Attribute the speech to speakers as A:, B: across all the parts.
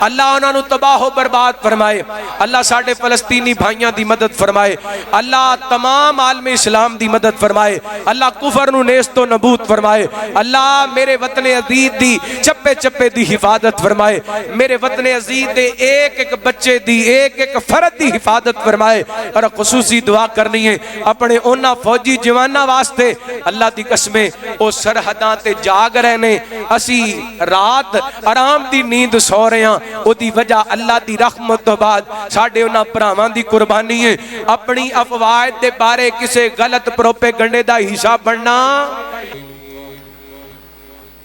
A: اللہ انہاں نو تباہ و برباد فرمائے، اللہ ساڈے فلسطینی بھائیاں دی مدد فرمائے، اللہ تمام عالم اسلام دی مدد فرمائے، اللہ کفر نو نیست و نبود فرمائے، اللہ میرے وطن عزیز دی چپے چپے دی حفاظت فرمائے، میرے وطن عزیز دے ایک ایک بچے دی ایک ایک فرد دی حفاظت فرمائے۔ اور خصوصی دعا کرنی ہے اپنے اونا فوجی جوانا واسطے، اللہ دی قسمیں او سرحداں تے جاگ رہے نے، اسی رات آرام دی نیند سو رہے ہیں، او دی وجہ اللہ دی رحمت تو بعد ساڑھے انہاں پرامان دی قربانی ہے۔ اپنی افواج دے بارے کسے غلط پروپیگنڈے دا حصہ بننا۔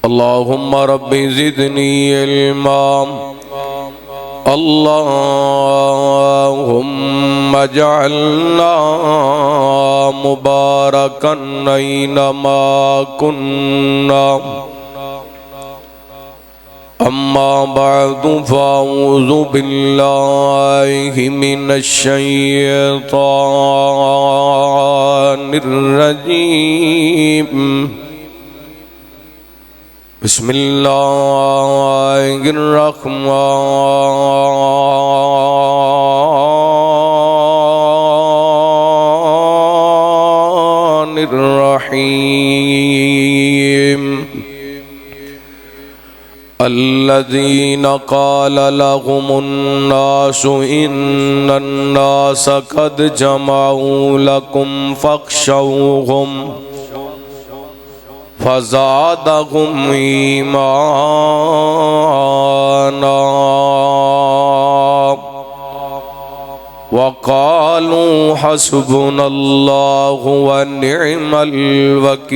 B: اللہم رب زدنی علما، اللہم اجعلنا مبارکا اینما کننا، اما بعد فاعوذ باللہ من الشیطان الرجیم، بسم اللہ الرحمن الرحیم، الذین قال لهم الناس ان الناس قد جمعوا لكم فاخشوهم فزادهم ایمانا وقالوا حسبنا اللہ ونعم الوکیل،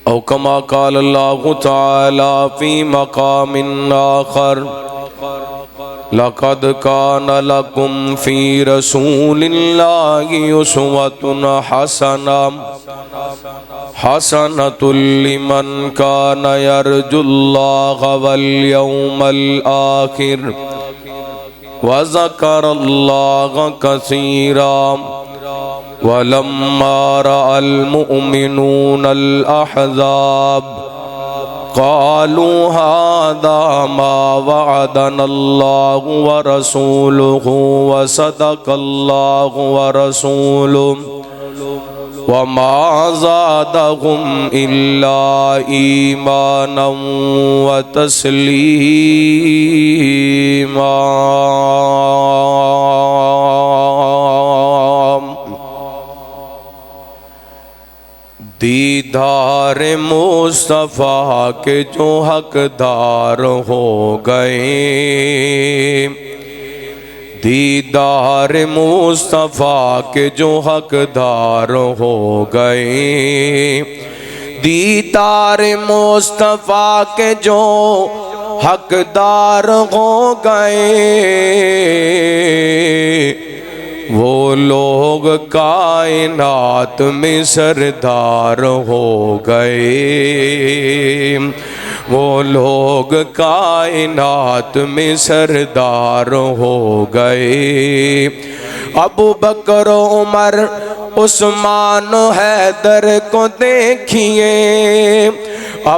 B: او کما قال اللہ تعالی فی مقام آخر، لقد كان لكم في رسول الله أسوة حسنة لمن كان يرجو الله واليوم الآخر وذكر الله كثيرا، ولما رأى المؤمنون الأحزاب قالوا هذا ما وعدنا الله ورسوله وصدق الله ورسوله وما زادهم إلا إيمانا وتسليما۔ دیدار مصطفیٰ کے جو حقدار ہو گئے، دیدار مصطفیٰ کے جو حقدار ہو گئے، دیدار مصطفیٰ کے جو حقدار ہو گئے، وہ لوگ کائنات میں سردار ہو گئے، وہ لوگ کائنات میں سردار ہو گئے۔ ابو بکر عمر عثمان و حیدر کو دیکھیے،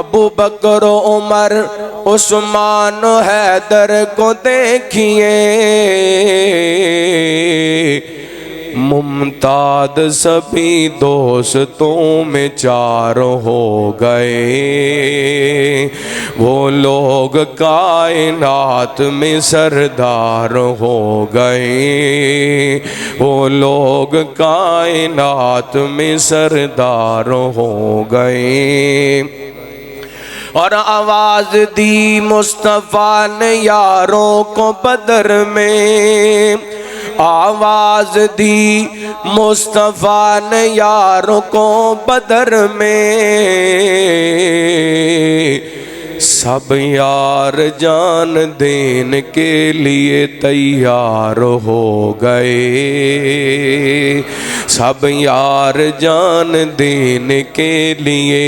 B: ابو بکر عمر عثمان و حیدر کو دیکھیے، ممتاز سبھی دوستوں میں چار ہو گئے، وہ لوگ کائنات میں سردار ہو گئے، وہ لوگ کائنات میں سردار ہو گئے۔ اور آواز دی مصطفیٰ نے یاروں کو بدر میں، آواز دی مصطفیٰ نے یاروں کو بدر میں، سب یار جان دین کے لیے تیار ہو گئے، سب یار جان دین کے لیے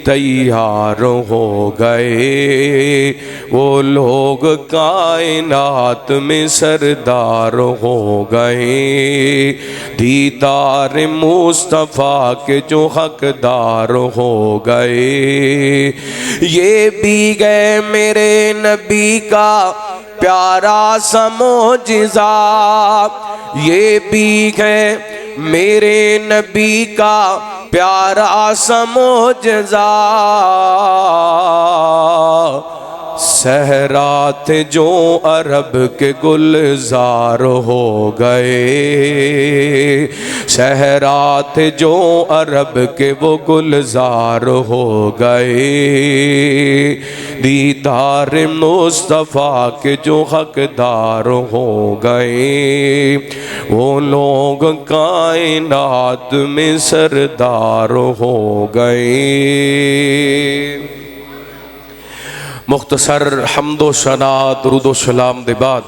B: تیار ہو گئے، وہ لوگ کائنات میں سردار ہو گئے، دیدار مصطفیٰ کے جو حقدار ہو گئے۔ یہ بھی گئے میرے نبی کا پیارا سا معجزہ، یہ بھی ہے میرے نبی کا پیارا سا معجزہ، صحرا تھے جو عرب کے گلزار ہو گئے، صحرا تھے جو عرب کے وہ گلزار ہو گئے، دیدار مصطفیٰ کے جو حقدار ہو گئے، وہ لوگ کائنات میں سردار ہو گئے۔ مختصر حمد و ثنا درود و سلام دے بعد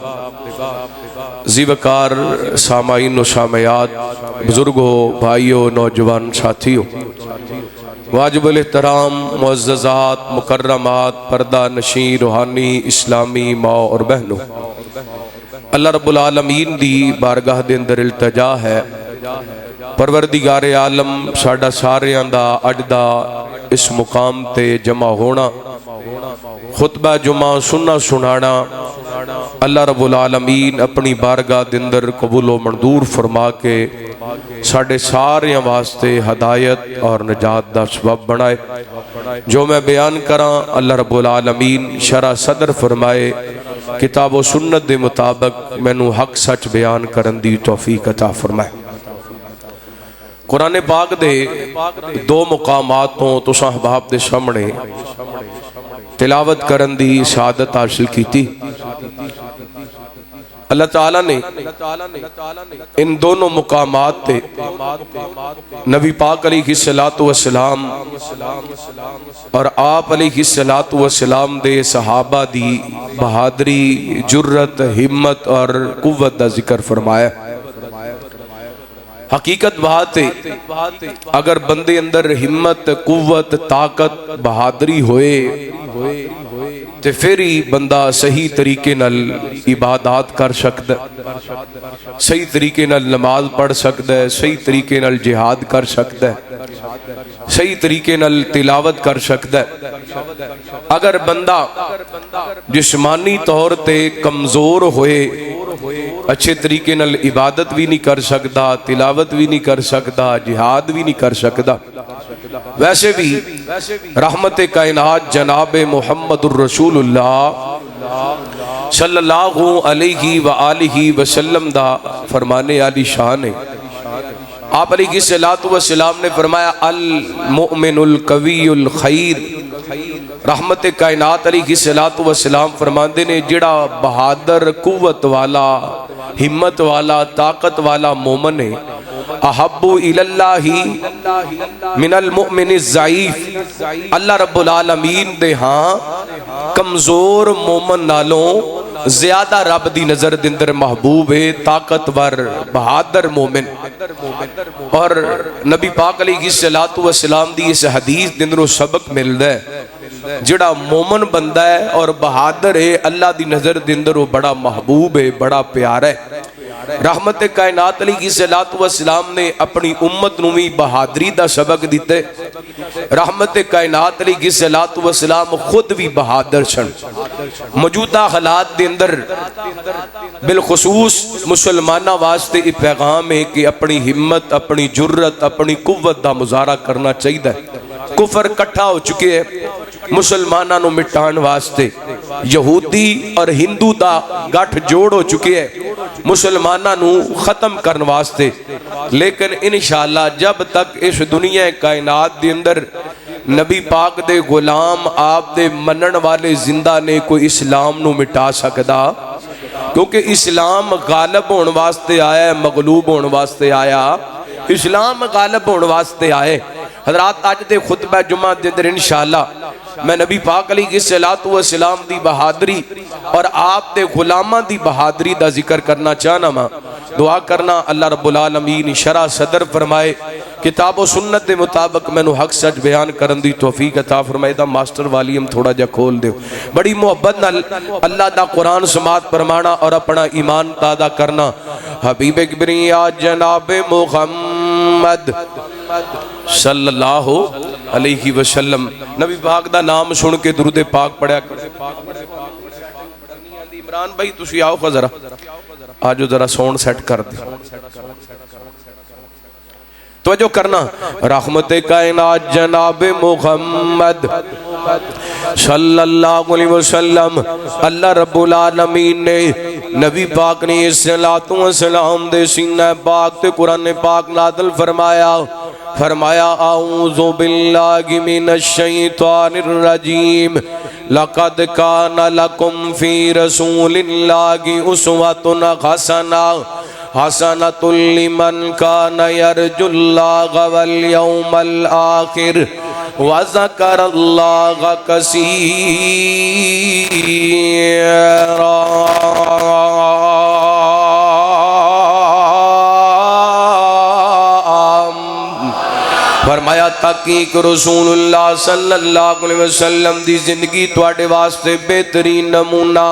B: زیوکار سامعین و سامعات، بزرگوں، بھائیوں، نوجوان ساتھیوں، واجب الاحترام معززات، مکرمات، پردہ نشین روحانی اسلامی ماں اور بہنوں، اللہ رب العالمین دی بارگاہ دے اندر التجا ہے، پروردگار عالم ساڈا ساریاں دا اج دا اس مقام تے جمع ہونا، خطبہ جمعہ سننا سنانا، اللہ رب العالمین اپنی بارگاہ دے اندر قبول و منظور فرما کے ساڑھے ساریاں واسطے ہدایت اور نجات دا سبب بنائے۔ جو میں بیان کراں اللہ رب العالمین شرح صدر فرمائے، کتاب و سنت دے مطابق مینوں حق سچ بیان کرن دی توفیق عطا فرمائے۔ قرآن پاک دے دو مقاماتوں تو احباب دے سامنے تلاوت کرن دی سعادت حاصل کی تھی۔ اللہ تعالیٰ نے ان دونوں مقامات تے نبی پاک علیہ السلام اور آپ علیہ السلام دے صحابہ دی بہادری، جرت، ہمت اور قوت دا ذکر فرمایا۔ حقیقت بات ہے اگر بندے اندر ہمت، قوت، طاقت، بہادری ہوئے تے پھر ہی بندہ صحیح طریقے نال عبادات کر سکتا ہے، صحیح طریقے نال نماز پڑھ سکتا ہے، صحیح طریقے نال جہاد کر سکتا ہے، صحیح طریقے نال تلاوت کر سکتا ہے۔ اگر بندہ جسمانی طور تے کمزور ہوئے، اچھے طریقے نال عبادت بھی نہیں کر سکتا، تلاوت بھی نہیں کر سکتا، جہاد بھی نہیں کر سکتا، ویسے بھی رحمت کائنات جناب محمد الرسول اللہ صلی اللہ علیہ وآلہ وسلم دا فرمانے علی شان ہے۔ آپ علیہ السلام نے فرمایا المؤمن القوی الخیر، رحمت کائنات علیہ السلام فرماندے نے جڑا بہادر، قوت والا، ہمت والا، طاقت والا مومن ہے، احب الاللہ من المؤمن الضعیف، اللہ رب العالمین دے ہاں کمزور مومن نالوں زیادہ رب دی نظر دندر محبوب ہے طاقتور بہادر مومن۔ اور نبی پاک علیہ السلام دی اس حدیث دندروں سبق ملدا ہے، جڑا مومن بندہ ہے اور بہادر ہے اللہ دی نظر دندر وہ بڑا محبوب ہے، بڑا پیارا ہے۔ رحمت کائنات علیہ السلام نے اپنی امت نوی بہادری دا سبق دیتے۔ رحمت کائنات علیہ السلام خود بھی بہادر سن۔ موجودہ حالات دے اندر بالخصوص مسلمانہ واسطے یہ پیغام ہے کہ اپنی ہمت، اپنی جرت، اپنی قوت دا مظاہرہ کرنا چاہیے۔ کفر کٹھا ہو چکے ہیں مسلمانہ نو مٹان واسطے، یہودی اور ہندو دا گٹھ جوڑ ہو چکے ہیں مسلمانہ نو ختم کرن واسطے، لیکن انشاءاللہ جب تک اس دنیا کائنات دے اندر نبی پاک دے غلام آپ دے منن والے زندہ نے کوئی اسلام نو مٹا سکدا، کیونکہ اسلام غالب ہون واسطے آیا ہے، مغلوب ہون واسطے آیا، اسلام غالب ہون واسطے آئے۔ حضرات آج دے خطبہ جمعہ دے اندر انشاءاللہ میں نبی پاک علیہ السلام دی بہادری اور آپ دے غلامہ دی بہادری دا ذکر کرنا چاہنا ماں، دعا کرنا اللہ رب العالمین شرح صدر فرمائے، کتاب و سنت دے مطابق مینوں حق سچ بیان کرن دی توفیق عطا فرمائے دا ماسٹر والیوم تھوڑا جا کھول دیو بڑی محبت نال اللہ دا قرآن سماعت فرمانا اور اپنا ایمان تازہ کرنا حبیب کبریا جناب محمد صلی اللہ علیہ وسلم نبی پاک دا نام سن کے درود پاک پڑھیا عمران بھائی تسی آؤ ذرا آجو ذرا سون سیٹ کر دے توجہ کرنا رحمت کائنات جناب محمد صلی اللہ علیہ وسلم اللہ رب العالمین نے نبی پاک نے الصلوۃ والسلام دے سینہ پاک تے قرآن پاک نازل فرمایا اعوذ باللہ من الشیطان الرجیم لقد کان لکم فی رسول اللہ اسوۃ حسنۃ لمن کان یرجو اللہ والیوم الآخر وذکر اللہ کثیرا فرمایا تحقیق رسول اللہ صلی اللہ علیہ وسلم دی زندگی تواڈے واسطے بہترین نمونہ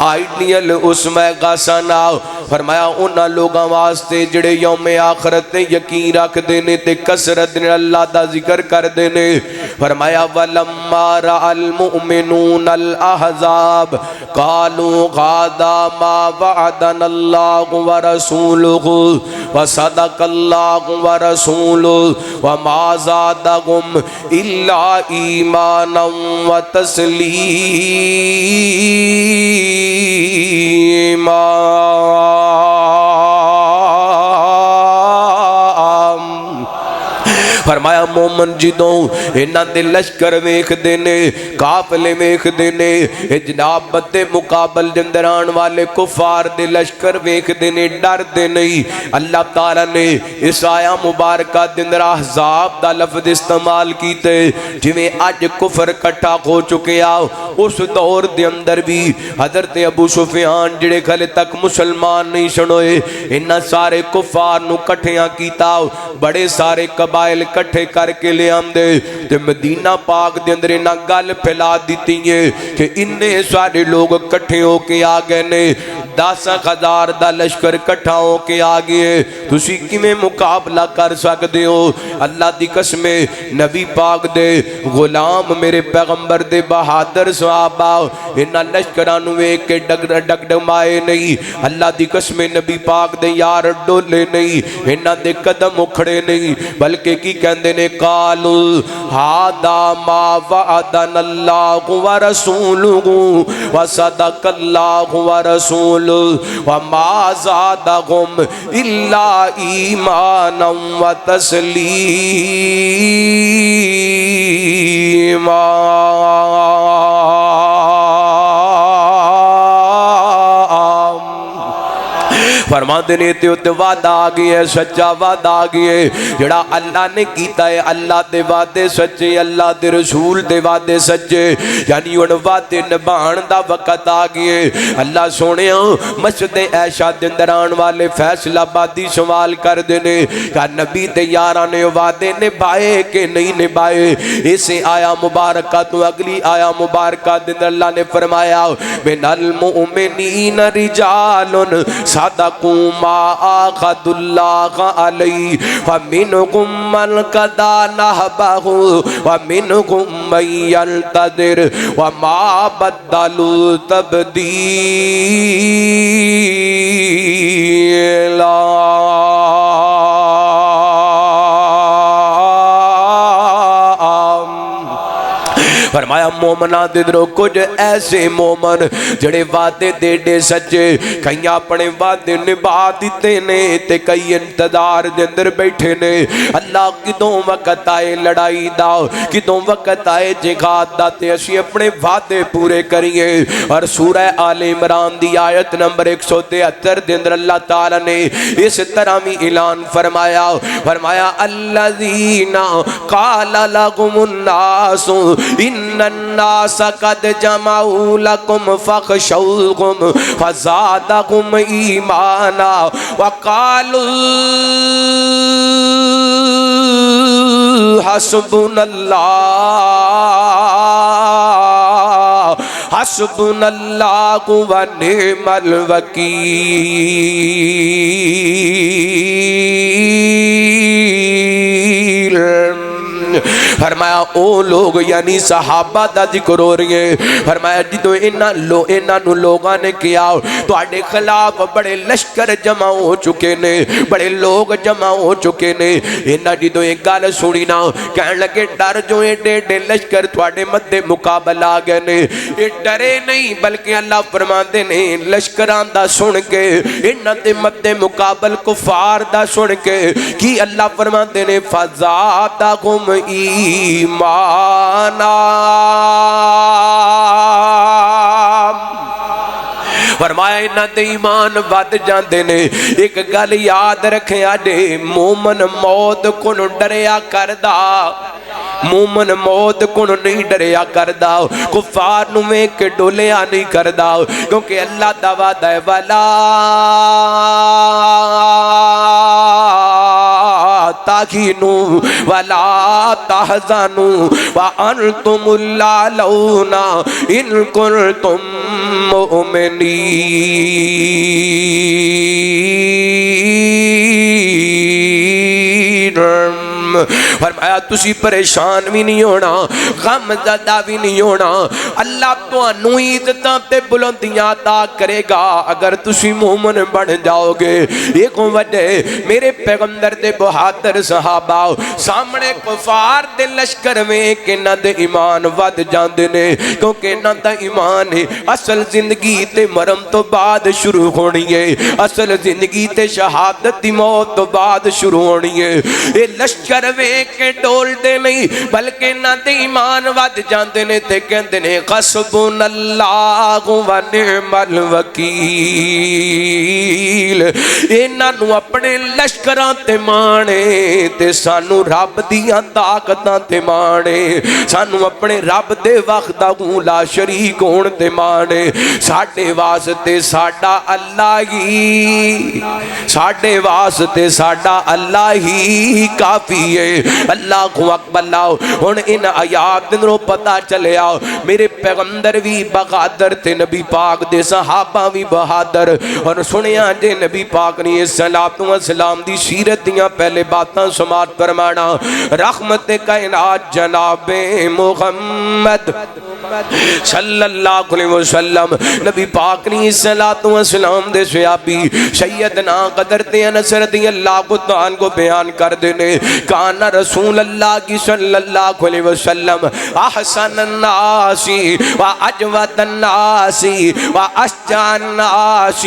B: آئیڈیل اسمہ غسانہ فرمایا انہاں لوگاں واسطے جڑے یوم آخرت تے یقین رکھ دینے تے کسرت نے اللہ دا ذکر کر دینے فرمایا وَلَمَّا رَأَ الْمُؤْمِنُونَ الْأَحْزَابَ قَالُوا غَادَا مَا وَعَدَنَا اللَّهُ وَرَسُولُهُ وَصَدَقَ اللَّهُ وَرَسُولُهُ وَمَا زَادَهُمْ إِلَّا إِيمَانًا وَتَسْلِيمًا فرمایا مومن جدوں انہاں دے لشکر ویکھ دینے قافلے ویکھ دینے جناب بدے مقابل جندران والے کفار دے لشکر ویکھ دینے ڈر دے نہیں اللہ تعالیٰ نے اس آیا مبارکہ دندر احزاب دا لفظ استعمال کیتے جویں آج کفر کٹھا ہو چکے آؤ اس دور دے اندر بھی حضرت ابو سفیان جڑے کھلے تک مسلمان نہیں سنوئے انہاں سارے کفار نو کٹھیاں کیتا بڑے سارے قبائل کٹھے کر کے لے آم دے تے مدینہ پاک دے اندر انہاں گل پھیلا دیتی ہیں کہ انہیں سارے لوگ کٹھے ہو کے آگئے نے 10,000 دا لشکر کٹھا ہو کے آگئے تسی کیویں مقابلہ کر سکتے ہو اللہ دی قسم نبی پاک دے غلام میرے پیغمبر دے بہادر صحابہ انہاں لشکران ہوئے کے ڈگڈمائے نہیں اللہ دی قسم نبی پاک دے یار ڈولے نہیں انہاں دے قدم اکھڑے نہیں بلکہ کی کہندے نے قالوا ھذا ما وعدنا اللہ ورسولہ وصدق اللہ ورسولہ وما زادهم الا ایمانا وتسلیما فرما دینے تے وعدہ آگئی ہے سچا وعدہ آگئی ہے جڑا اللہ نے کیتا ہے اللہ دے وعدے سچے اللہ دے رسول دے وعدے سچے یعنی ان وعدے نبھان دا وقت آگئی ہے اللہ سونے مسجد عائشہ دندران والے فیصلہ بادی سوال کر دینے کہ نبی تے یاران نے وعدے نبھائے کہ نہیں نبھائے اسے آیا مبارکہ تو اگلی آیا مبارکہ دندر اللہ نے فرمایا من المؤمنین رجال صدق ما آخذ اللہ علی فمنکم من قضى نحبه ومنکم من ينتظر وما بدلوا تبدیلا فرمایا مومنہ ددرو کچھ ایسے مومن جڑے وعدے دے دے سچے کئی اپنے وعدے نبھا دیتے نے تے کئی انتظار دے اندر بیٹھے نے اللہ کدوں وقت آئے لڑائی دا کدوں وقت آئے جہاد دا تے اسی اپنے وعدے پورے کریے اور سورہ آل عمران دی آیت نمبر 173 دے اندر اللہ تعالیٰ نے اس طرح بھی اعلان فرمایا الذین قال لهم الناس ان الناس قد جمعوا لكم فاخشوهم فزادهم ایمانا وقالوا
A: حسبنا اللہ و نعم الوکیل۔ فرمایا او لوگ یعنی صحابہ دا ذکر ہو رہی ہے، فرمایا جدو انہاں نو لوگاں نے کیا تو آڈے خلاف بڑے لشکر جمع ہو چکے نے، بڑے لوگ جمع ہو چکے نے۔ انہاں جدو ایک گال سنی نا کہنے لگے ڈر جو ایڈے لشکر تواڈے مدے مقابل آ گئے نے، یہ ڈرے نہیں بلکہ اللہ فرماندے نے لشکران دا سن کے انہاں دے مدے مقابل کفار دا سن کے کی اللہ فرماندے نے فزادہم ایمانا، فرمایا انہاں دے ایمان ود جاندے نے۔ ایک گل یاد رکھیں آجے مومن موت کو ڈریا کردا، مومن موت کو نہیں ڈریا کردا، کفار نو میں کے ڈولیا نہیں کردا، کیونکہ اللہ دا وعدہ ہے وَلَا تَهِنُوا وَلَا تَحْزَنُوا وَأَنْتُمُ الْأَعْلَوْنَ إِن كُنتُم مُؤْمِنِينَ۔ فرمایا تسی پریشان بھی نہیں ہونا، غم زدہ بھی نہیں ہونا، اللہ تو انوی عزتاں تے بلندیاں عطا کرے گا اگر تسی مومن بن جاؤ گے۔ ایک وجہ میرے پیغمبر دے بہادر صحابہ سامنے کفار دے لشکر میں کہ نہ دے ایمان ود جاندے نے، کیونکہ نہ دا ایمان ہے اصل زندگی تے مرم تو بعد شروع ہونی ہے، اصل زندگی تے شہادت دی موت تو بعد شروع ہونی ہے۔ اے لشکر وے کے ڈول دے نہیں بلکہ نہ دے ایمان ود جاندے نے تے کہندے نے حسبنا اللہ و نعم الوکیل۔ انہاں نو اپنے لشکراں تے مانے تے سانو رب دیاں طاقتاں تے مانے، سانو اپنے رب دے وقت لا شریک ہون تے مانے۔ ساڈے واسطے ساڈا اللہ ہی، ساڈے واسطے ساڈا اللہ ہی کافی ہے۔ اللہ کو اکبر لاؤ۔ ہن ان آیات دنوں پتہ چلے آؤ میرے پیغمبر بھی بہادر تے، نبی پاک دے صحابہ بھی بہادر، اور سنیا جے نبی پاک نے صلوات و سلام دی سیرت دیاں پہلے باتاں سماعت فرمانا۔ رحمت کائنات جناب محمد صلی اللہ علیہ وسلم نبی پاک نے صلوات و سلام دے صحابی سیدنا قدر تے انس رضی اللہ عنہ کو بیان کر دینے، کان رسول اللہ کی صلی اللہ علیہ وسلم احسن الناس و اجود الناس و اشجع الناس۔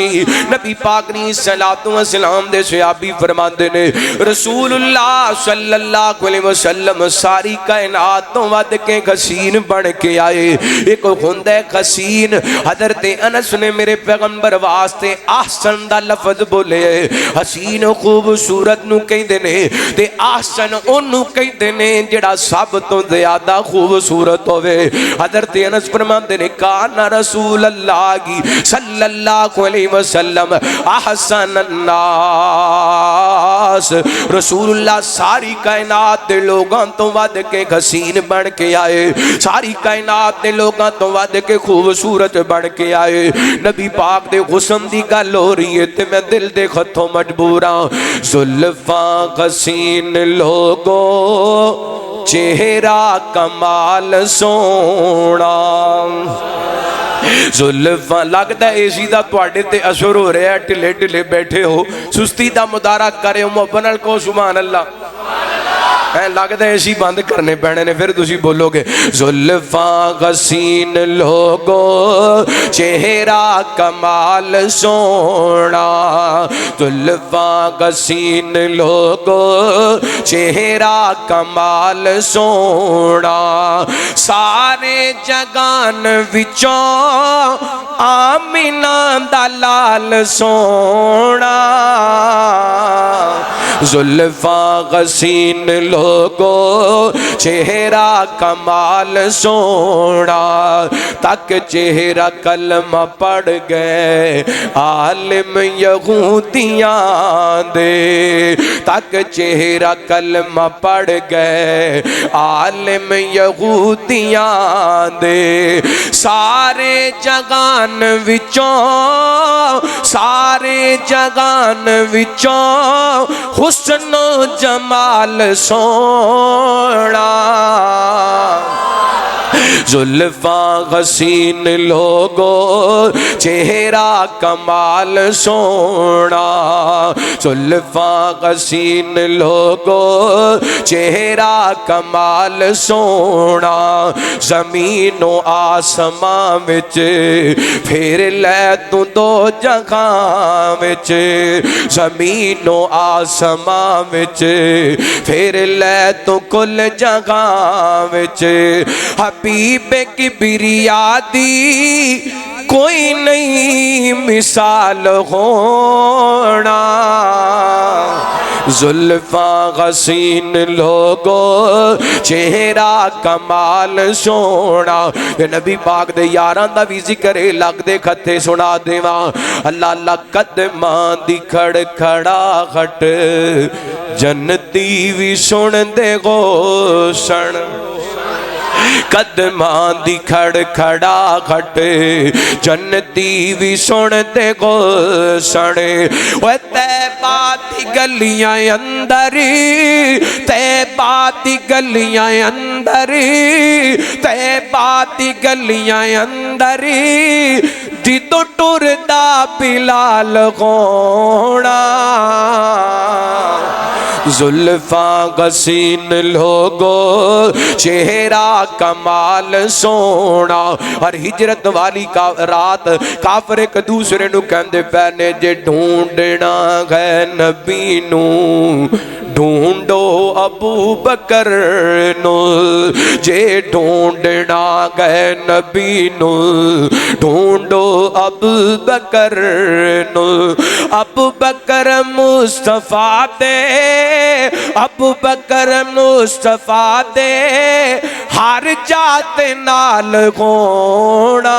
A: نبی پاک نے صلوات و سلام دے صحابی فرما دینے رسول اللہ صلی اللہ علیہ وسلم ساری کائنات تو ود کے حسین بن کے آئے۔ ایک ہوندہ حسین، حضرت انس نے میرے پیغمبر واسطے احسن دا لفظ بولے، حسین خوبصورت نو کہیں دینے تے احسن انو کہیں دینے جڑا سب تو زیادہ خوبصورت ہوئے۔ حضرت انس فرمان دینے کانا رسول اللہ کی صلی اللہ علیہ وسلم احسن الناس، رسول اللہ ساری کائنات دے لوگاں تو ود کے حسین بن کے آئے، ساری کائنات دے لوگاں تو ود کے خوبصورت بن کے آئے۔ نبی پاک دے حسن دی گل ہو رہی ہے تے میں دل دے خطوں مجبوراں، زلفاں حسین لوگو چہرہ کمال سونا، زلفاں لگتا ہے اسی دا تواڈے تے اثر ہو رہا ہے، ٹلے ٹلے بیٹھے ہو، سستی دا مدارہ کرے ہو، محبن کو سبحان اللہ، لگتا ہے اسی بند کرنے پینے نے، پھر تسی بولو گے زلفاں حسین لوگو چہرہ کمال سونا، زلفاں حسین لوگو چہرہ کمال سونا، سارے جگان وچوں آمینہ دا لال سونا، زلفاں حسین لوگو
B: لوگو چہرہ کمال سونا تک چہرہ کلمہ پڑھ گئے عالم یہودیاں دے تک چہرہ کلمہ پڑھ گئے عالم یہودیاں دے سارے جگان وچوں حسن و جمال سونا زلفاں حسین لوگو چہرہ کمال سونا زلفاں حسین لوگو چہرہ کمال سونا زمین و آسمان وچ پھر لے تو دو جگہ وچ زمین و آسمان وچ پھر لے تو کل جگہ وچ حبیب کی بریادی کوئی نہیں مثال ہونا زلفاں حسین لوگو چہرہ کمال سونا نبی پاک دے یاراں دا بھی ذکر لگ دے کھتے سنا دیواں اللہ اللہ قدماں دی کھڑ کھڑا گھٹ جنتی بھی سن دے گوشن قدماں دی کھڑ کھڑا گھٹ جنتی بھی سن دے گوشن وہ طیبہ دی گلیاں اندری طیبہ دی گلیاں اندری طیبہ دی گلیاں اندری جدو ٹردا بلال ہونا زلفاں حسین لوگو چہرہ کمال سونا اور ہجرت والی رات کافر ایک دوسرے نو کہندے پینے جے ڈھونڈنا ہے نبی نو ڈھونڈو ابو بکر نو جے ڈھونڈنا ہے نبی نو ڈھونڈو ابو بکر نو ابو بکر مصطفیٰ دے ابو بکر مصطفیٰ دے ہر جات نال ہونا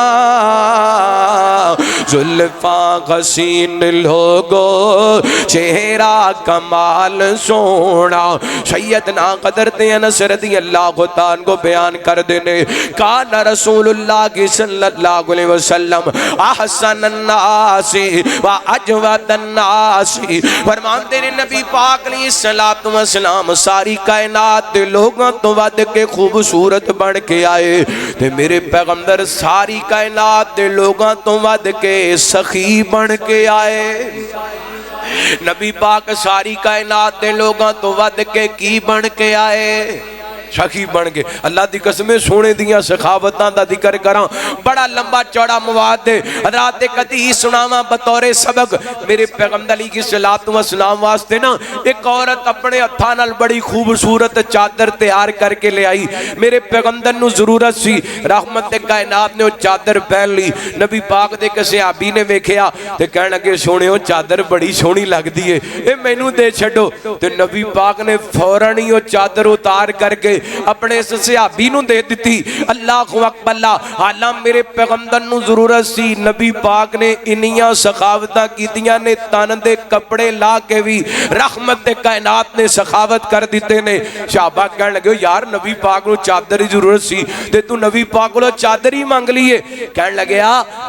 B: زلفاں حسین لوگو چہرہ کمال سونا سیدنا قدرت انس رضی اللہ عنہ کو بیان کر دینے کان رسول اللہ صلی اللہ علیہ وسلم احسن الناس و اجود الناس فرماتے ہیں نبی پاک علیہ السلام ساری کائنات دے لوگاں تو ود کے خوبصورت بن کے آئے تے میرے پیغمبر ساری کائنات دے لوگاں تو ود کے سخی بن کے آئے نبی پاک ساری کائنات دے لوگاں تو ود کے کی بن کے آئے سخی بن گئے اللہ دی قسمیں سونے دیاں سخاوتاں دا ذکر کراں بڑا لمبا چوڑا مواد دے حضرات حدیث سناواں بطور سبق میرے پیغمبر علیہ الصلوۃ والسلام واسطے نا ایک عورت اپنے ہتھاں نال بڑی خوبصورت چادر تیار کر کے لے آئی میرے پیغمبر نو ضرورت سی رحمت کائنات نے وہ چادر پہن لی نبی پاک دے کسے صحابی نے ویکھیا تے کہن لگے سونےو چادر بڑی سونی لگدی ہے اے مینوں دے چھڈو تے نبی پاک نے فوراً ہی وہ چادر اتار کر کے اپنے صحابی نو دے دیتی اللہ اکبر اللہ حالاں میرے پیغمبر نو ضرورت سی نبی پاک نے انیاں سخاوتاں کیتیاں نے تن دے کپڑے لا کے بھی رحمت کائنات نے سخاوت کر دیتے نے صحابہ کہنے لگے یار نبی پاک نو چادر ہی ضرورت سی تے تو نبی پاک کو چادر ہی مانگ لیے کہنے لگے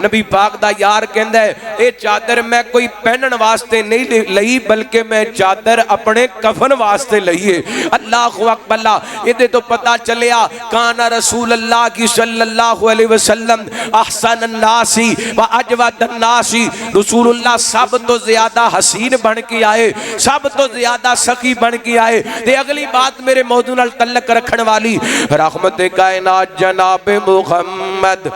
B: نبی پاک دا یار کہندا ہے اے چادر میں کوئی پہنن واسطے نہیں لئی بلکہ میں چادر اپنے کفن واسطے لئیے اللہ اکبر اللہ یہ تو پتا چلیا کان رسول اللہ کی صلی اللہ علیہ وسلم احسن الناسی و اجود الناسی رسول اللہ سب تو زیادہ حسین بن کے آئے سب تو زیادہ سخی بن کے آئے تے اگلی بات میرے موضوع نال تعلق رکھن والی رحمت کائنات جناب محمد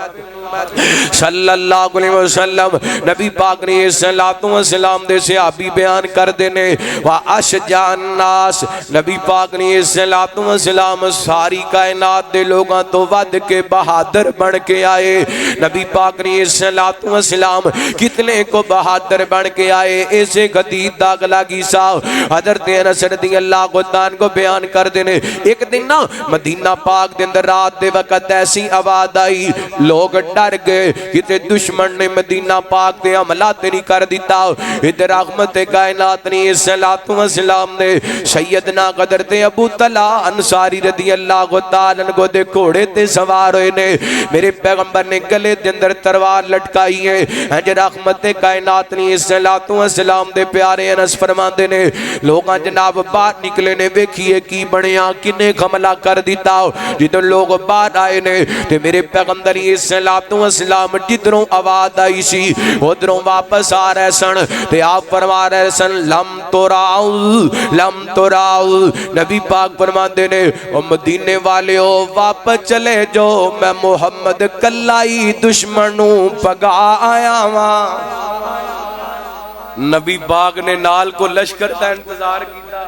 B: صلی اللہ علیہ وسلم نبی پاک نے صلوات و سلام دے صحابی بیان کر دینے واشجع الناس نبی پاک نے صلوات و سلام ساری کائنات دے لوگاں تو ود کے بہادر بن کے آئے
A: نبی پاک نے صلوات و سلام کتنے کو بہادر بن کے آئے ایسے غدید داغ لگی سا حضرت انس رضی اللہ عنہ کو بیان کر دینے ایک دن نا مدینہ پاک دے اندر رات دے وقت ایسی آواز آئی لوگ ڈر گئے کتے دشمن نے مدینہ پاک دے حملہ نہیں کر دیتا ادھر رحمت کائنات نے صلوات و سلام نے سیدنا حضرت ابو طلحہ انصاری رضی اللہ تعالیٰ عنہ دے گھوڑے تے سوار ہوئے نے میرے پیغمبر نے گلے دے اندر تلوار لٹکائی ہے ادھر رحمت کائنات نے صلوات و سلام دے پیارے انس فرماندے نے لوگاں جناب باہر نکلے نے ویکھیے کی بنیا کنے حملہ کر دیتا جدوں لوگ باہر آئے نے تے میرے پیغمبر صلوات و سلام جدھروں آواز آئی سی ادھروں واپس آ رہے سن تے آپ فرما رہے سن لم توراؤ نبی پاک فرماندے نے او مدینے والے واپس چلے جو میں محمد کلائی دشمنوں پگا آیا وہاں نبی پاک نے نال کو لشکر دا انتظار کیتا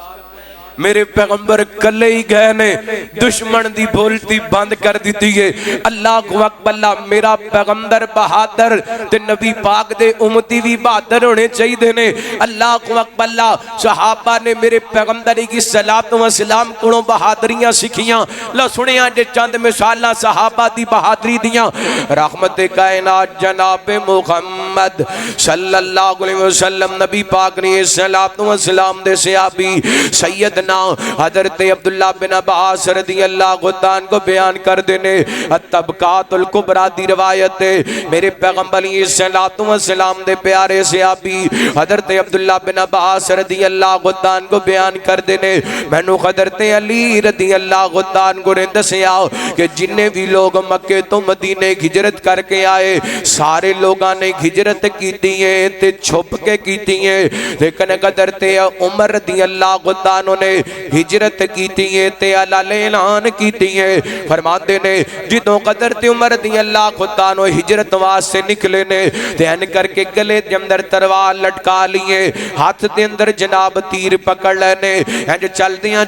A: میرے پیغمبر کلے ہی گئے نے دشمن دی بولتی بند کر دیتی ہے اللہ کو اکبر اللہ میرا پیغمبر بہادر تے نبی پاک دے امتی بھی بہادر ہونے چاہیے دینے اللہ کو اکبر اللہ صحابہ نے میرے پیغمبر کی صلوات و سلام کو بہادریاں سکھیاں لو سنیاں جے چند مثالاں صحابہ دی بہادری دیاں رحمت کائنات جناب محمد صلی اللہ علیہ وسلم نبی پاک نے صلوات و سلام دے صحابی سیدنا حضرت عبداللہ بن عباس رضی اللہ عنہ کو بیان کر دینے الطبقات الکبریٰ دی روایت ہے میرے پیغمبر صلوات و سلام دے پیارے صحابی حضرت عبداللہ بن عباس رضی اللہ عنہ کو بیان کر دینے میں نے حضرت علی رضی اللہ عنہ کو نے دسیا کہ جننے بھی لوگ مکے تو مدینے ہجرت کر کے آئے سارے لوگاں نے ہجرت کیتی ہیں تے چھپ کے کیتی ہیں لیکن حضرت عمر رضی اللہ عنہ نے ہجرت کیتی ہے تے اعلان کیتی ہے فرماتے نے جدوں حضرت عمر رضی اللہ عنہ ہجرت واسطے نکلے نے تے ان کر کے گلے دے اندر تلوار لٹکا لیے ہاتھ دے اندر جناب تیر پکڑ لینے انج چلدیاں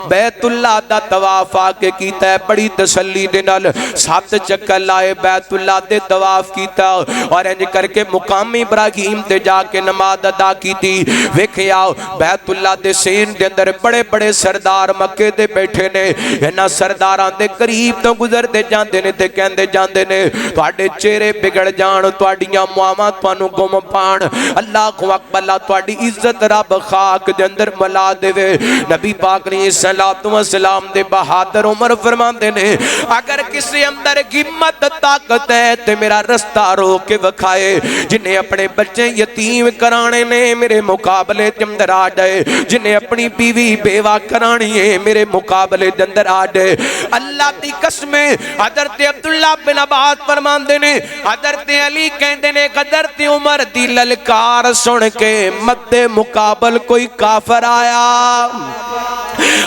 A: بیت اللہ دا طواف آ کے کیتا ہے بڑی تسلی دے نال 7 چکر لائے بیت اللہ دے طواف کیتا اور انج کر کے مقام ابراہیم تے جا کے نماز ادا کیتی ویکھیا بیت اللہ دے سین دے اندر بڑے بڑے سردار مکے دے بیٹھے نے انہاں سرداراں دے قریب تو گزرتے جاندے نے تے کہندے جاندے نے تواڈے چہرے بگڑ جان تواڈیاں مواواں تانوں گم پان اللہ کو اکبر اللہ تواڈی عزت رب خاک دے اندر ملا دے نبی پاک نے صلوات و سلام دے بہادر عمر فرماندے نے اگر کسی اندر ہمت طاقت ہے تے میرا رستہ روک کے وکھائے جنہیں اپنے بچے یتیم کرانے نے میرے مقابلے دے اندر آ جائے جنہیں اپنی بیوی بیوہ کرانی ہے میرے مقابلے دے اندر آ جائے اللہ دی قسمیں حضرت عبداللہ بن عباس فرماندے نے حضرت علی کہندے نے حضرت عمر دی للکار سن کے مد مقابل کوئی کافر آیا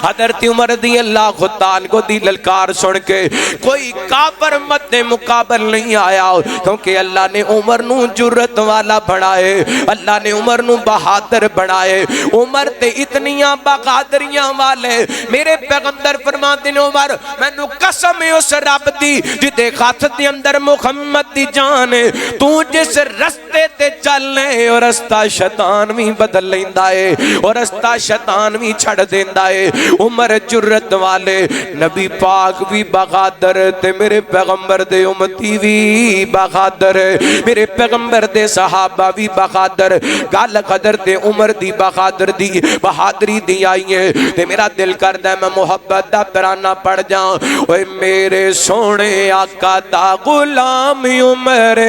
A: حضرت عمر رضی اللہ تعالیٰ کو دی للکار سن کے کوئی کافر مد مقابل نہیں آیا کیونکہ اللہ نے عمر نو جرت والا بڑھائے اللہ نے عمر نو بہادر بڑھائے عمر تے اتنیاں بہادریاں والے میرے پیغمبر فرماتے ہیں عمر میں نو قسم ہے اس رب دی جدے ہاتھ دے اندر محمد دی جان ہے تو جس رستے تے چلنے اور رستہ شیطان بھی بدل لیندا ہے اور رستہ شیطان بھی چھڑ دیندا ہے عمر جرت والے نبی پاک بھی بغادر تے میرے پیغمبر دے امتی بھی بغادر میرے پیغمبر دے صحابہ بھی بغادر گل حضرت عمر دی بغادر دی بہادری دی آئی ہے تے میرا دل کردا ہے میں محبت دا ترانہ پڑھ جاؤں اوے میرے سونے آقا دا غلام عمر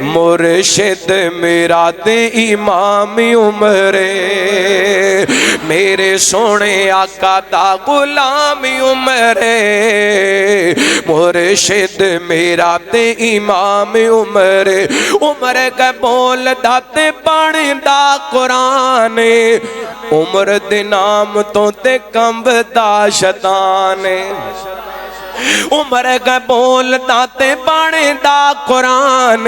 A: مرشد میرا تے امام عمر میرے سونے آقا دا غلام عمر مرشد میرا تے امام عمر عمر کا بول داتے پڑھ دا قرآن عمر دے نام تو تے کمب دا شیطان عمر کا بول داتے پڑھ دا قرآن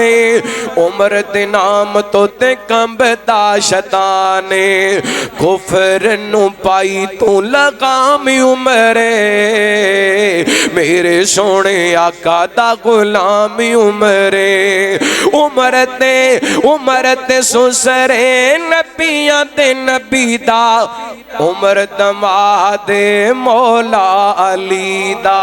A: عمر دے نام تو تے کمب دا شیطان کفر نو پائی تو لگام عمر میرے سونے آقا دا غلامی عمر تے سسرے نبیاں تے نبی دا عمر دماد مولا علی دا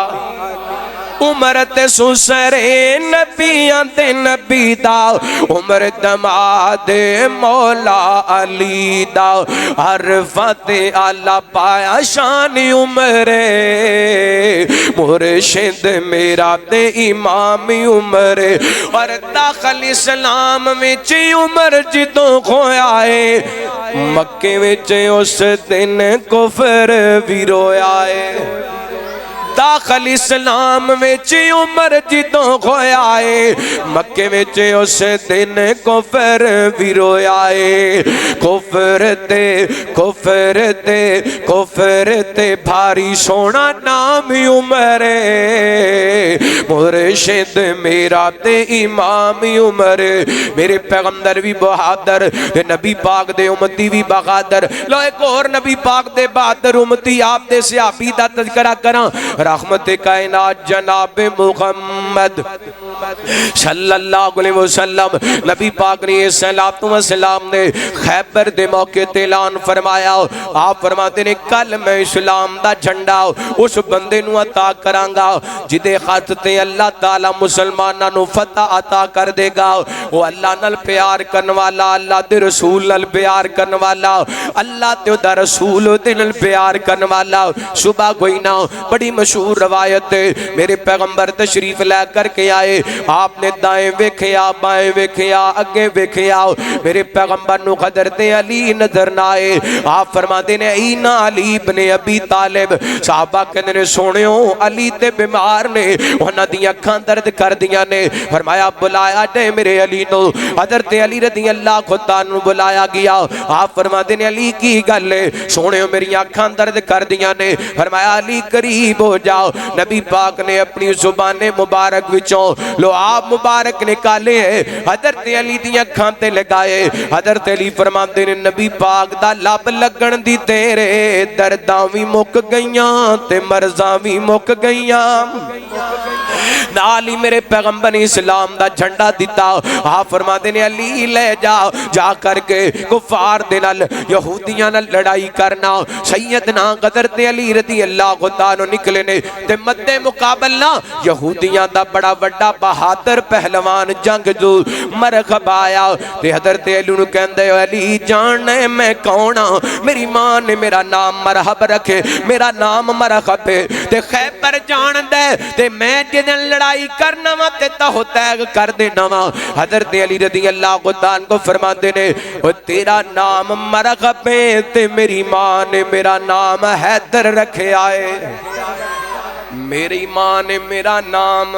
A: عمر تے سسرے نبیاں تے نبی دا عمر دماد مولا علی دا عرفات آلہ پایا شان عمر مرشد میرا تے امام عمر اور داخل اسلام وچ عمر جدوں کھویا ہے مکے وچ اس دن کفر بھی رویا ہے داخل اسلام وچ عمر جدوں کھویا ہے مکے وچ اس دن کفر بھی رویا ہے کفر تے بھاری سونا نام عمر مرشد میرا تے امام عمر میرے پیغمبر بھی بہادر نبی پاک دے امتی بھی بغادر لو ایک اور نبی پاک دے بہادر امتی آپ دے صحابی دا تذکرہ کراں رحمت کائنات جناب محمد صلی اللہ علیہ وسلم نبی پاک نے صلوات و سلام نے خیبر دے موقع تے اعلان فرمایا آپ فرماتے نے کل میں اسلام دا جھنڈا اس بندے نو عطا کراں گا جدے خط تے اللہ تعالی مسلماناں نو فتح عطا کر دے گا وہ اللہ نال پیار کرن والا اللہ دے رسول نال پیار کرن والا اللہ تے دا رسول دے نال پیار کرن والا صبح کوئی نہ بڑی مشہور روایت میرے پیغمبر تشریف لے کر کے آئے آپ نے دائیں ویکھیا بائیں ویکھیا اگے ویکھیا میرے پیغمبر نو حضرت علی نظر نہ آئے آپ فرماتے نے اینا علی ابن ابی طالب صحابہ کہنے نے سونیوں علی تے بیمار نے انہاں دی اکھاں درد کر دیاں نے فرمایا بلایا جائے میرے علی نو حضرت علی رضی اللہ عنہ بلایا گیا آپ فرماتے نے علی کی گل ہے سونیوں میری اکھاں درد کر دیاں نے فرمایا علی قریب ہو جاؤ نبی پاک نے اپنی زبان مبارک وچوں لعاب مبارک نکالے ہیں حضرت علی دی اکھاں تے لگائے حضرت علی فرماتے نے نبی پاک دا لب لگن دی تیرے درداں وی مک گئیاں تے مرضاں وی مک گئیاں نالی میرے پیغمبر نے اسلام دا جھنڈا دیتا آپ فرماتے نے علی لے جا کر کے کفار دے نال یہودیاں نال لڑائی کرنا سیدنا حضرت علی رضی اللہ عنہ نکلے نے تے مد مقابلہ یہودیاں دا بڑا وڈا بہادر پہلوان جنگ جو مرغب آیا تے حضرت علی نو کہندے علی جاننے میں کونا میری ماں نے میرا نام مرحب رکھے میرا نام مرحب ہے تے خیبر جان دے تے میں جدن لڑائی کرنا وا تے تہو تیگ کر دینا وا حضرت علی رضی اللہ عنہ کو فرماتے نے تیرا نام مرحب ہے تے میری ماں نے میرا نام حیدر رکھے آئے میری ماں نے میرا نام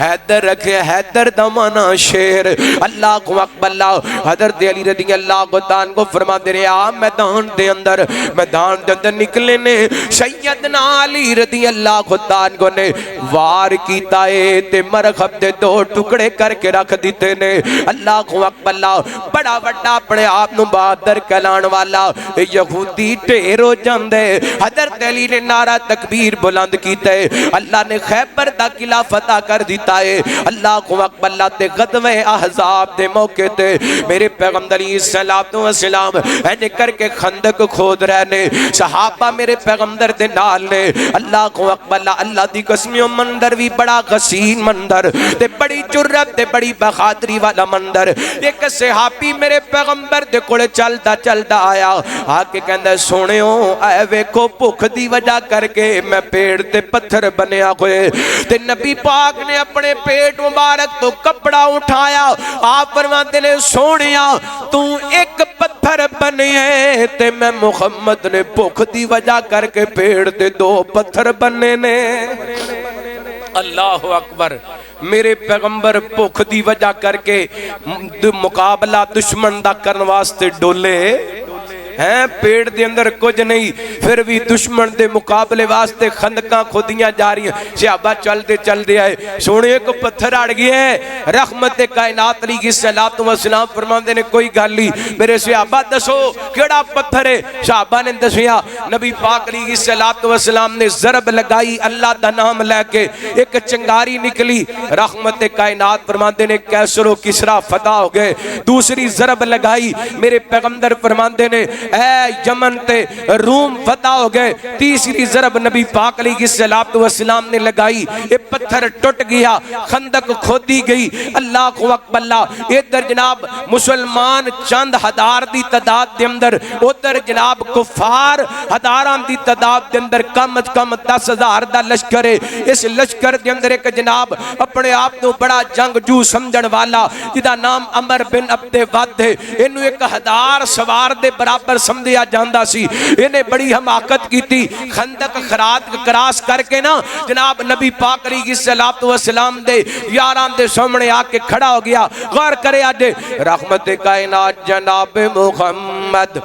A: حیدر رکھے حیدر دمانا شیر اللہ کو اکبر اللہ حضرت علی رضی اللہ عنہ کو فرما دے رہے میدان دے اندر نکلے نے سیدنا علی رضی اللہ عنہ نے وار کیتا ہے تے مرغب دے دو ٹکڑے کر کے رکھ دیتے نے اللہ کو اکبر اللہ بڑا وڈا اپنے آپ نو بہادر کہلان والا یہودی ٹھیر ہو جاندے حضرت علی نے نعرہ تکبیر بلند کیتا ہے اللہ نے خیبر دا قلعہ فتح کر دیتا ہے اللہ کو اکبر اللہ تے غزوہ احزاب دے موقع تے میرے پیغمبر علیہ السلام اینے کر کے خندق کھود رہنے صحابہ میرے پیغمبر دے نال نے اللہ کو اکبر اللہ دی قسمیوں مندر بھی بڑا غسین مندر تے بڑی جرت تے بڑی بخاتری والا مندر ایک صحابی میرے پیغمبر دے کوڑے چلدا آیا آکے کہندہ سونیوں اے ویکھو بھوک دی وجہ کر کے میں پیڑ تے پتھر بنیا ہوئے تے نبی پاک نے اپنے پیٹ مبارک تو کپڑا اٹھایا آپ فرماتے نے سونیا تو ایک پتھر بنے تے میں محمد نے بھوک دی وجہ کر کے پیڑ تے دو پتھر بنے نے اللہ اکبر میرے پیغمبر بھوک دی وجہ کر کے مقابلہ دشمن دا کرن واسطے ڈولے ہیں پیڑ دے اندر کچھ نہیں پھر بھی دشمن دے مقابلے واسطے خندقاں کھودیاں جا رہی ہیں صحابہ چل دے آئے سونے کو پتھر اڑ گیا ہے رحمت کائنات علیہ الصلوۃ والسلام فرماندے نے کوئی گل نہیں میرے صحابہ دسو کیڑا پتھر ہے صحابہ نے دسیا نبی پاک علیہ الصلوۃ والسلام نے ضرب لگائی اللہ دا نام لے کے ایک چنگاری نکلی رحمت کائنات فرماندے نے کیسر و کسرا فتح ہو گئے دوسری ضرب لگائی میرے پیغمبر فرماندے نے اے یمن تے روم فتح ہو گئے تیسری ضرب نبی پاک علیہ الصلوۃ والسلام نے لگائی یہ پتھر ٹوٹ گیا خندق کھودی گئی اللہ کو اکبر اللہ ادھر جناب مسلمان چند ہزار دی تعداد دے اندر ادھر جناب کفار ہزاراں دی تعداد دے اندر کم از کم 10,000 دا لشکر ہے اس لشکر دے اندر ایک جناب اپنے آپ کو بڑا جنگجو سمجھن والا جدا نام عمر بن عبد ود ہے انہوں 1,000 سوار دے برابر سمجھیا جاندا سی انہیں بڑی حماقت کی تھی خندق خرات کراس کر کے نا جناب نبی پاک علیہ الصلوۃ والسلام دے یاران دے سامنے آ کے کھڑا ہو گیا غور کرے آج رحمت کائنات جناب محمد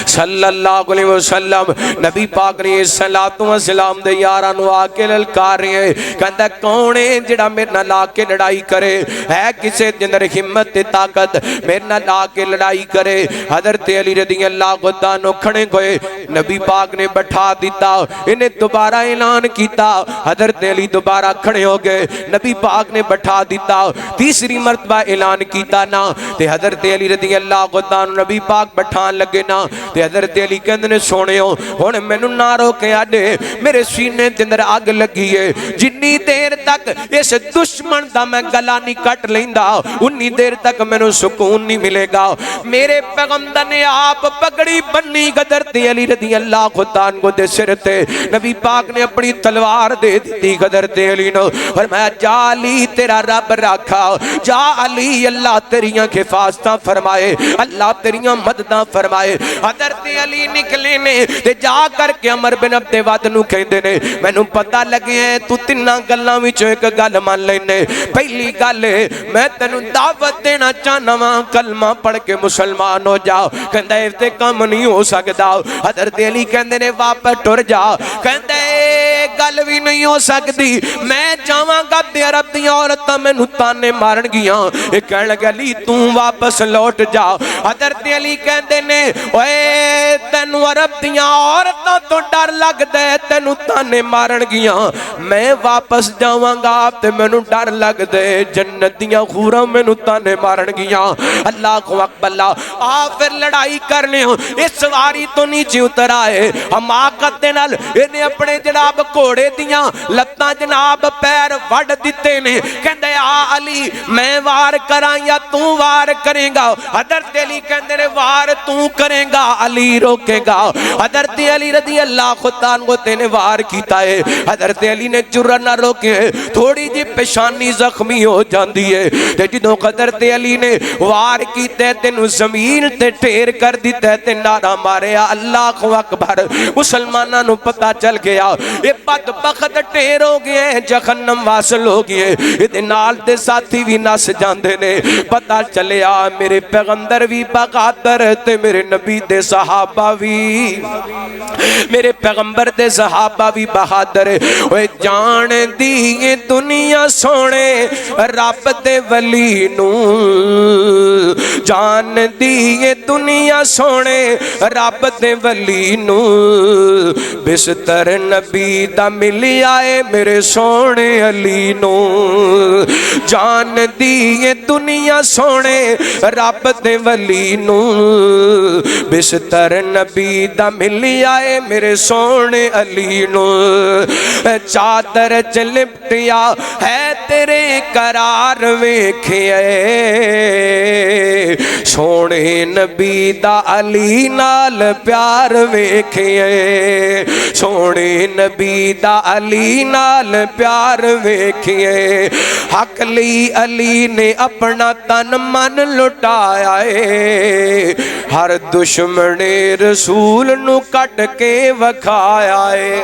A: صلی اللہ علیہ وسلم نبی پاک علیہ الصلوۃ والسلام دے یاراں نو آ کے للکار رہے ہیں کہندا کون ہے جڑا میرے نال آ کے لڑائی کرے ہے کسے دے اندر ہمت تے طاقت میرے نال آ کے لڑائی کرے حضرت علی رضی اللہ عنہ کھڑے ہوئے نبی پاک نے بٹھا دیتا انہیں دوبارہ اعلان کیتا حضرت علی دوبارہ کھڑے ہو گئے نبی پاک نے بٹھا دیتا تیسری مرتبہ اعلان کیتا نا تے حضرت علی رضی اللہ عنہ نبی پاک بٹھان لگے نا تے حضرت علی کہندے نے سونےو ہن مینوں نہ روکے اڈے میرے سینے دے اندر اگ لگی ہے جنی دیر تک اس دشمن دا میں گلا نہیں کٹ لیندا انی دیر تک مینوں سکون نہیں ملے گا میرے پیغمبر نے آپ پگڑی بنی حضرت علی رضی اللہ عنہ دے سر تے نبی پاک نے اپنی تلوار دے دی حضرت علی نو فرمایا جا علی تیرا رب رکھا جا علی اللہ تیریاں حفاظتاں فرمائے اللہ تیریاں مدداں فرمائے حضرت علی نکلے نے تے جا کر کے عمر بن عبد ود نو کہندے نے مینوں پتہ لگے ہے تو تیناں گلاں وچوں ایک گل مان لینے پہلی گل میں تینوں دعوت دینا چاہنا وا کلمہ پڑھ کے مسلمان ہو جا کہندا اے تے کم نہیں ہو سکدا حضرت علی کہندے نے واپس ٹر جا کہندا اے گل وی نہیں ہو سکدی میں جاواں گا تے عرب دی عورتاں مینوں تانے مارن گیاں اے کہن لگا علی تو واپس لوٹ جا حضرت علی کہندے نے اوے تینوں عرب دیاں عورتاں تو ڈر لگدا ہے تینوں تانے مارن گیاں میں واپس جاواں گا تے مینوں ڈر لگدا ہے جنت دیاں حوراں مینوں تانے مارن گیاں اللہ کو اکبر اللہ آ پھر لڑائی کرنے اس سواری تو نیچے اتر آئے حماقت دے نال انہیں اپنے جناب گھوڑے دیاں لتاں جناب پیر وڈ دتے نے کہندے آ علی میں وار کراں یا تو وار کرے گا حضرت علی کہندے نے وار تو کرے گا علی روکے گا حضرت علی رضی اللہ عنہ تے نے وار کیتا ہے حضرت علی نے جرأت نہ روکے تھوڑی جی پیشانی زخمی ہو جاندی ہے تے جدوں حضرت علی نے وار کیتے تینوں زمین تے ٹھیر کر دیتا تے نعرہ ماریا اللہ اکبر مسلماناں نو پتہ چل گیا اے بدبخت ٹھیر ہو گئے جہنم واصل ہو گئے اے نال دے ساتھی بھی نس جاندے نے پتہ چلیا میرے پیغمبر بھی بغادر تے میرے نبی دے صحابہ بھی میرے پیغمبر دے صحابہ بھی بہادر اوے جان دی دنیا سونے رب دے ولی نو جان دی دنیا سونے رب دے ولی نو بستر نبی دا ملی آئے میرے سونے علی نو جان دی دنیا سونے رب دے ولی نو بستر نبی دا ملی آئے میرے سونے علی نو چادر چ لپٹیا ہے تیرے قرار ویکھے سونے نبی دا علی نال پیار ویکھے سونے نبی دا علی نال پیار ویکھے حق لی علی نے اپنا تن من لٹایا ہے ہر دشمن رسول نو کٹ کے وکھایا ہے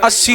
A: 80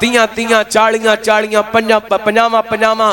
A: 30 40 50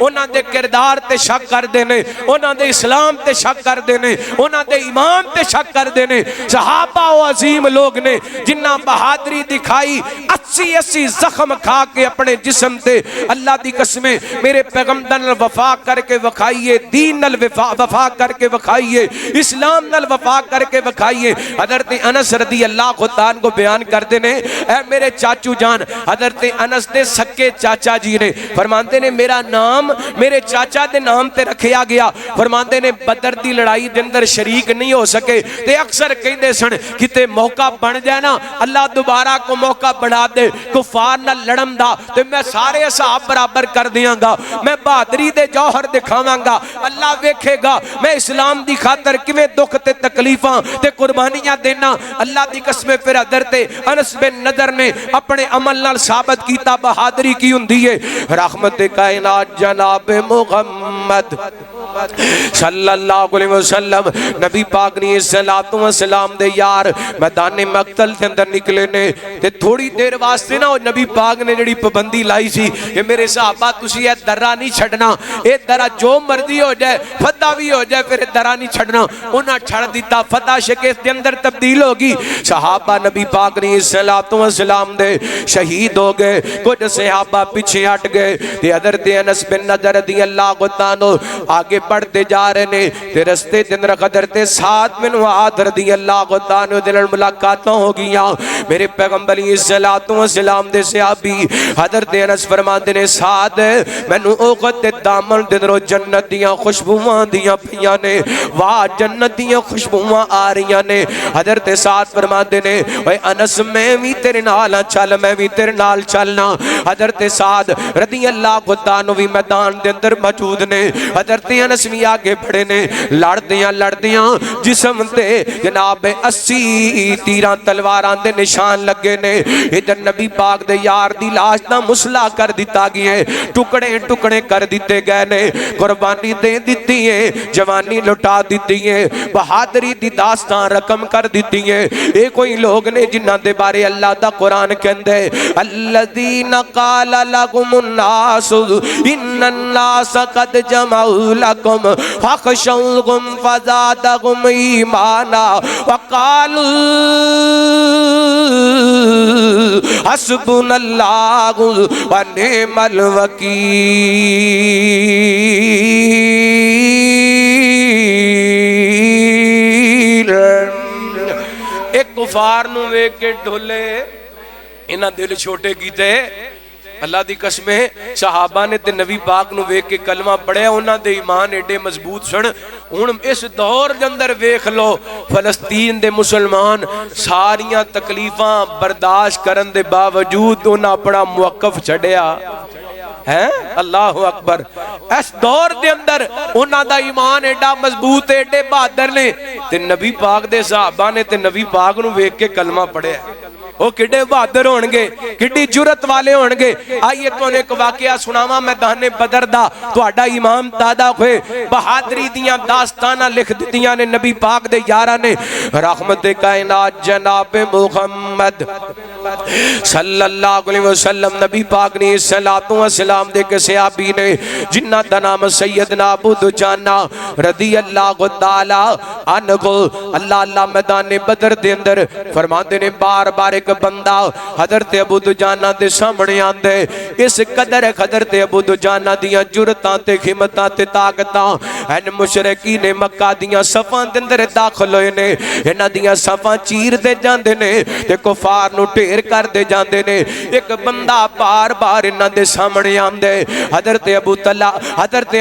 A: انہاں دے کردار تے شک کردے نے انہاں دے اسلام تے شک کردے نے انہاں دے ایمان تے شک کردے نے صحابہ و عظیم لوگ نے جنہاں بہادری دکھائی 80 زخم کھا کے اپنے جسم تے اللہ دی قسمیں میرے پیغمبر نال وفا کر کے وکھائیے دین نال وفا کر کے وکھائیے اسلام نال وفا کر کے وکھائیے حضرت انس رضی اللہ تعالیٰ کو بیان کردے نے اے میرے چاچو جان حضرت انس دے سکے چاچا جی نے فرماندے نے میرا نام میرے چاچا دے نام تے رکھیا گیا فرماندے نے بدر دی لڑائی دے اندر شریک نہیں ہو سکے تے اکثر کہندے سن کتے موقع بن جائے نا اللہ دوبارہ کو موقع بنا دے کفار نہ لڑن دا تے میں سارے اصحاب برابر کر دیاں گا میں بہادری دے جوہر دکھاواں گا اللہ ویکھے گا میں اسلام دی خاطر کیویں دکھ تے تکلیفاں تے قربانیاں دینا اللہ دی قسم پھر حضرت انس بن نضر نے اپنے عمل نال ثابت کیتا بہادری کی ہوندی ہے رحمت کائنات جناب محمد صلی اللہ علیہ وسلم نبی پاک نے صلوات و سلام دے یار میدان مقتل کے اندر نکلے نے تے تھوڑی دیر واسطے نا نبی پاک نے جڑی پابندی لائی سی کہ میرے صحابہ تسی اے درہ نہیں چھڑنا اے درہ جو مرضی ہو جائے فتح بھی ہو جائے پھر درہ نہیں چھڑنا انہاں چھڑ دیتا فتح شکست دے اندر تبدیل ہوگی صحابہ نبی پاک نے صلوات و سلام دے شہید ہو گئے کچھ صحابہ پیچھے ہٹ گئے تے حضرت انس بن نضر رضی اللہ عنہ آگے بڑھتے جا رہے نے تے رستے دے اندر حضرت سعد بن معاذ رضی اللہ عنہ دے نال ملاقاتاں ہو گئیاں میرے پیغمبر علیہ الصلوۃ والسلام دے صحابی حضرت انس فرماندے نے سعد مینوں احد دے دامن دے اندروں جنت دیاں خوشبوواں دیاں پیاں نے واہ جنت دیاں خوشبوواں آ رہیاں نے حضرت سعد فرماندے نے اے انس میں بھی تیرے نال چل میں بھی تیرے نال چلنا حضرت سعد رضی اللہ عنہ بھی میدان دے اندر موجود نے حضرت انس بھی آگے بڑھے نے لڑدیاں جسم تے جناب 80 تیراں تلواراں دے نشان لگے نے ادھر نبی پاک دے یار دی لاش دا مسلا کر دیتا گیا ہے ٹکڑے ٹکڑے کر دیتے گئے نے قربانی دے دیتی ہے جوانی لٹا دیتی ہے بہادری دی داستان رقم کر دیتی ہے اے کوئی لوگ نے جنہاں دے بارے اللہ دا قرآن کہندے الذین قال لهم الناس ان الناس قد جمعوا لكم فاخشوهم فزادهم ایمانا وقالوا حسبنا اللہ ونعم الوکیل ایک کفار نو ویکھ کے ڈھولے انہاں دل چھوٹے کیتے اللہ دی قسمیں صحابہ نے تے نبی پاک نو ویکھ کے کلمہ پڑھیا انہاں دے ایمان ایڈے مضبوط سن ہن اس دور دے اندر ویکھ لو فلسطین دے مسلمان ساریاں تکلیفاں برداشت کرن دے باوجود انہاں اپنا موقف چھڈیا ہے اللہ اکبر اس دور دے اندر انہاں دا ایمان ایڈا مضبوط ایڈے بہادر نے تے نبی پاک دے صحابہ نے تے نبی پاک نو ویکھ کے کلمہ پڑھیا وہ کڈے بہادر ہونگے کڈی جرت والے ہونگے آئیے تو نے ایک واقعہ سناواں میدان بدر دا تہاڈا امام دادا ہوئے بہادری دیاں داستاناں لکھ دتیاں نے نبی پاک دے یاراں نے رحمت کائنات جناب محمد صلی اللہ علیہ وسلم نبی پاک نے صلوات و سلام دے کے صحابی نے جنہ دا نام سیدنا ابو دجانہ رضی اللہ تعالی عنہ اللہ میدان بدر دے اندر فرماندے نے بار بار ایک بندہ حضرت ابو دجانہ دے سامنے آندے اس قدر حضرت ابو دجانہ دیاں جرتاں تے ہمتاں تے طاقتاں ان مشرکین مکہ دیاں صفاں دے اندر داخل ہوئے نے انہاں دیاں صفاں چیر دے جاندے نے تے کفار نو ڈھیر کر دے جاندے نے ایک بندہ بار بار انہاں دے سامنے آندے حضرت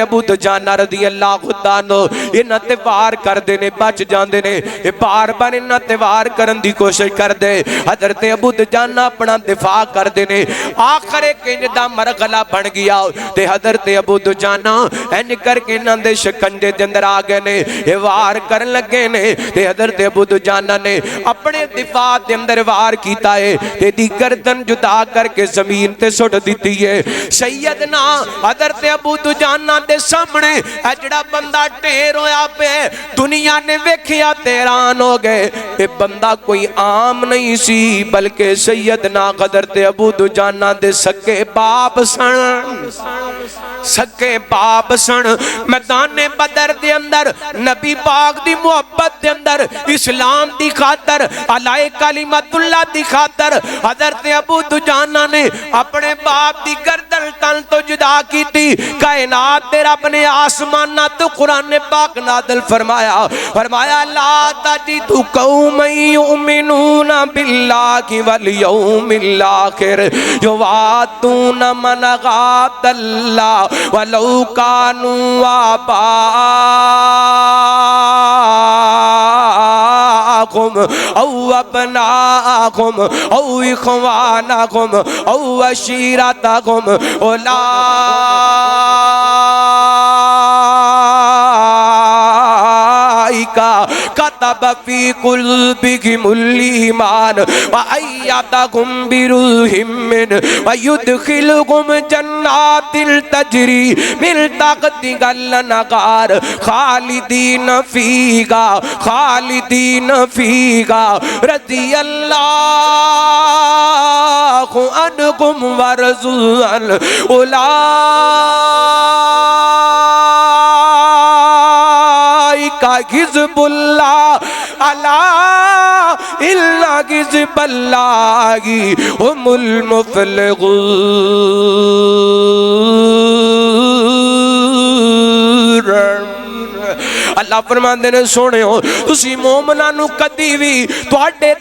A: ابو دجانہ رضی اللہ عنہ انہاں تے وار کر دے نے بچ جاندے نے بار بار انہاں تے وار کرن دی کوشش کر دے حضرت ابو دجانہ اپنا دفاع کر دینے آخر ایک انجدہ مرغلہ بن گیا تے حضرت ابو دجانہ این کر کے نندے شکنجے دے اندر آگے نے یہ وار کرن لگے نے تے حضرت ابو دجانہ نے اپنے دفاع دے اندر وار کیتا ہے تے دی گردن جدا کر کے زمین تے سٹ دیتی ہے سیدنا حضرت ابو دجانہ دے سامنے اجڑا بندہ ٹھیر ہویا پہ دنیا نے ویکھیا تیران ہو گئے یہ بندہ کوئی عام نہیں سی بلکہ سیدنا حضرت ابو دجانہ دے سکے باپ سن، سکے باپ سن۔ میدان بدر دے اندر نبی پاک دی محبت دے اندر اسلام دی خاطر علیہ کلمت اللہ دی خاطر حضرت ابو دجانہ نے اپنے باپ دی گردن تن تو جدا کی تھی۔ کائنات دے رب نے آسمانہ تو قرآن پاک نازل فرمایا، فرمایا لا تجد قوما یؤمنون باللہ والیوم الاخر یوادون من غاد اللہ ولو کانوا آباءکم او ابناءکم او اخوانکم او عشیرتکم كتب في قلوبكم الإيمان وأيدكم بروح منه ويدخلكم جنات تجري من تحتها الأنهار خالدين فيها رضي الله عنكم ورضوا عنه حزب اللہ الا ان حزب اللہ هم المفلحون۔ اللہ فرماندے نے سونے ہو تسی مومناں نو کدی وی تواڈے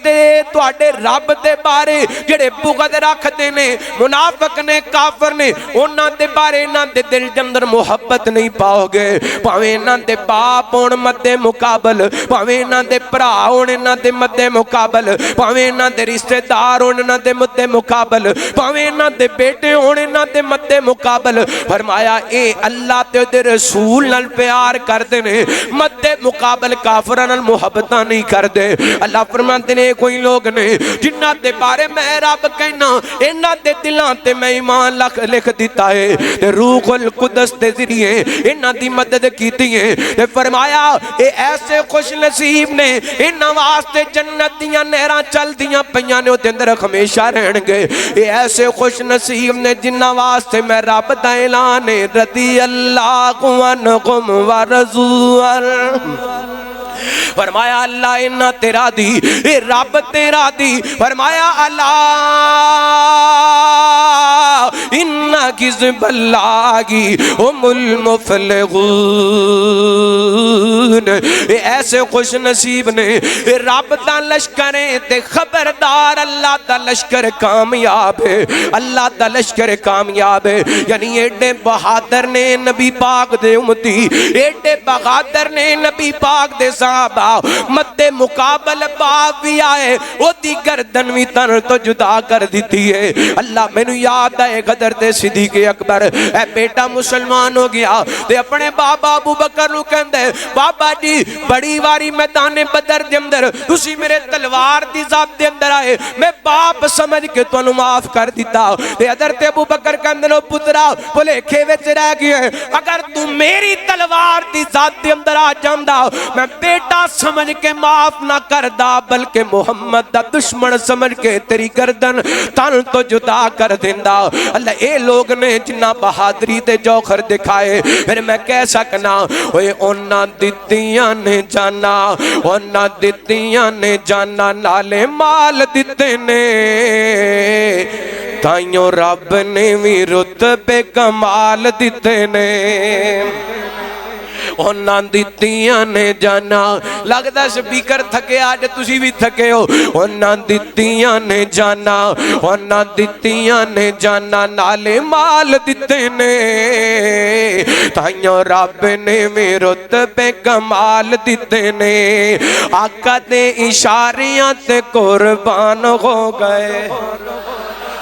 A: رب دے بارے جڑے بغض رکھدے نے منافق نے کافر نے انہاں دے بارے انہاں دے دل دے اندر محبت نہیں پاؤ گے، پاویں انہاں دے باپ ہون مدے مقابل، پاویں انہاں دے بھرا ہون انہاں دے مدے مقابل، پاویں انہاں دے رشتہ دار ہون انہاں دے مدے مقابل، پاویں انہاں دے بیٹے ہون انہاں دے مدے مقابل۔ فرمایا اے اللہ تے دے رسول نال پیار کردے نے، مدے مقابل کافران محبتہ نہیں کر دے۔ اللہ فرماتے نے کوئی لوگ نے جنہ دے بارے میں رب کہنا انہ دے دلان تے میں ایمان لکھ دیتا ہے، روح القدس دے ذریعے انہ دی مدد کیتی ہے۔ فرمایا اے ایسے خوش نصیب نے انہ واسطے جنت دیاں نہراں چل دیاں پیاں نے اندر ہمیشہ رہن گے۔ اے ایسے خوش نصیب نے جنہ واسطے میں رب دا اعلان رضی اللہ عنہم ورضوا فرمایا اللہ انہ تیرا دی، اے رب تیرا دی۔ فرمایا اللہ انہ حزب اللہ هم المفلحون۔ اے ایسے خوش نصیب نے اے رب دا لشکریں تے خبردار اللہ دا لشکر کامیاب ہے، اللہ دا لشکر کامیاب ہے۔ یعنی ایڈے بہادر نے نبی پاک دے امتی، ایڈے بہادر نے نبی پاک دے صحابہ، مدے مقابل باپ بھی آئے وہ دی گردن بھی تن تو جدا کر دیتی ہے۔ اللہ میں نو یاد آئے حضرت صدیق اکبر اے بیٹا مسلمان ہو گیا تے اپنے بابا ابو بکر نو کہندے بابا جی بڑی واری میدان بدر دے اندر تسی میرے تلوار دی ذات دے اندر آئے، میں باپ سمجھ کے تانوں معاف کر دیتا۔ تے حضرت ابو بکر کہندے نو پترا بھلیکھے وچ رہ گئے، اگر تو میری تلوار دی ذات دے اندر آ جاندا میں بیٹا سمجھ کے معاف نہ کردا بلکہ محمد دا دشمن سمجھ کے تیری گردن تن تو جدا کر دیندا۔ اللہ اے لوگ نے جنہ بہادری دے جوخر دکھائے، پھر میں کہہ سکنا اوے انہاں دتیاں نے جانا، انہاں دتیاں نے جانا نالے مال دتے نے، تائیوں رب نے بھی رتبے کمال دتے نے۔ انہاں دتیاں نے جانا، لگدا سپیکر تھکے آج تسی بھی تھکے ہو۔ انہاں دتیاں نے جانا، انہاں دتیاں نے جانا نالے مال دتے نے، تائیوں رب نے بھی رتبے کمال دتے نے۔ آقا دے اشاریاں تے قربان ہو گئے،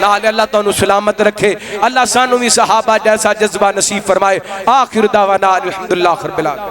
A: نال اللہ تانوں سلامت رکھے، اللہ سانوں بھی صحابہ جیسا جذبہ نصیب فرمائے۔ آخر دعوانا الحمدللہ رب العالمین۔